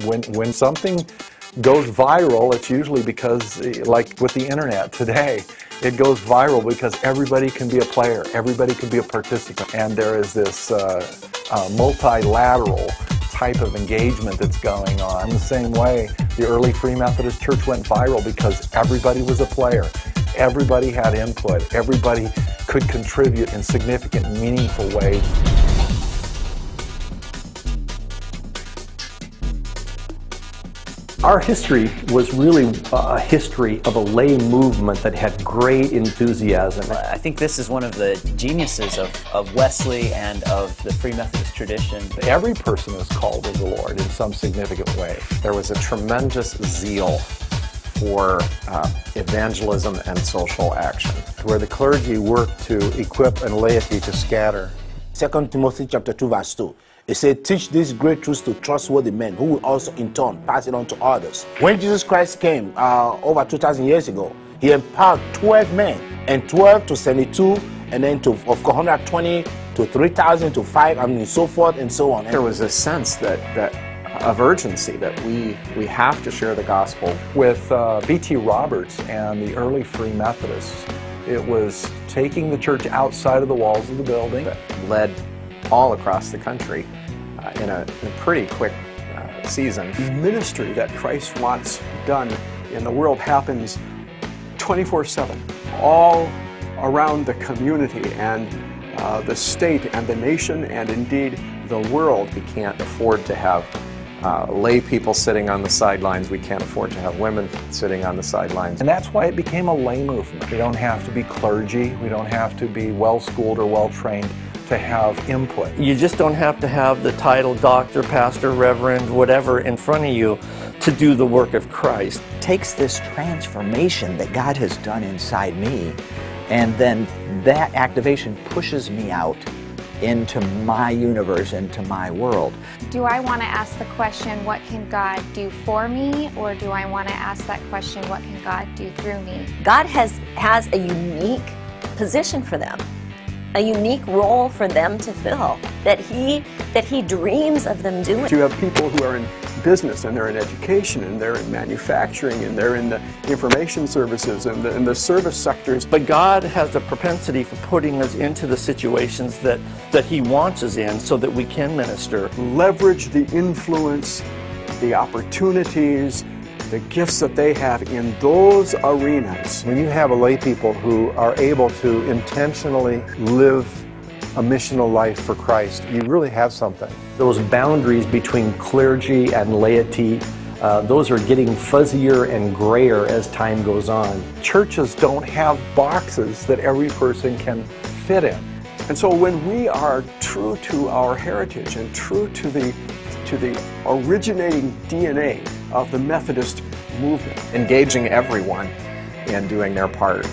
When something goes viral, it's usually because, like with the internet today, it goes viral because everybody can be a player, everybody can be a participant, and there is this multilateral type of engagement that's going on. In the same way, the early Free Methodist Church went viral because everybody was a player, everybody had input, everybody could contribute in significant, meaningful ways. Our history was really a history of a lay movement that had great enthusiasm. I think this is one of the geniuses of Wesley and of the Free Methodist tradition. Every person is called of the Lord in some significant way. There was a tremendous zeal for evangelism and social action, where the clergy worked to equip and laity to scatter. 2 Timothy chapter 2 verse 2. It said, teach these great truths to trustworthy men who will also in turn pass it on to others. When Jesus Christ came over 2,000 years ago, he empowered 12 men, and 12 to 72, and then to 120 to 3,000 to 5, and so forth and so on. There was a sense that of urgency that we have to share the gospel. With B.T. Roberts and the early Free Methodists, it was taking the church outside of the walls of the building. That led all across the country in a pretty quick season. The ministry that Christ wants done in the world happens 24/7, all around the community and the state and the nation and indeed the world. We can't afford to have lay people sitting on the sidelines. We can't afford to have women sitting on the sidelines. And that's why it became a lay movement. We don't have to be clergy. We don't have to be well-schooled or well-trained to have input. You just don't have to have the title doctor, pastor, reverend, whatever in front of you to do the work of Christ. It takes this transformation that God has done inside me, and then that activation pushes me out into my universe, into my world. Do I want to ask the question, what can God do for me? Or do I want to ask that question, what can God do through me? God has a unique position for them, a unique role for them to fill, that he dreams of them doing. You have people who are in business, and they're in education, and they're in manufacturing, and they're in the information services and the service sectors. But God has a propensity for putting us into the situations that he wants us in so that we can minister. Leverage the influence, the opportunities, the gifts that they have in those arenas. When you have a lay people who are able to intentionally live a missional life for Christ, you really have something. Those boundaries between clergy and laity, those are getting fuzzier and grayer as time goes on. Churches don't have boxes that every person can fit in. And so when we are true to our heritage and true to the originating DNA of the Methodist movement, engaging everyone in doing their part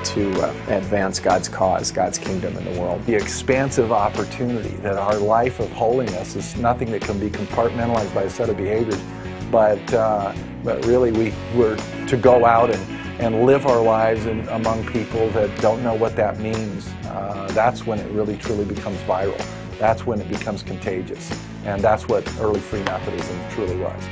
to advance God's cause, God's kingdom in the world. The expansive opportunity that our life of holiness is nothing that can be compartmentalized by a set of behaviors, but really we're to go out and live our lives among people that don't know what that means. That's when it really truly becomes viral. That's when it becomes contagious. And that's what early Free Methodism truly was.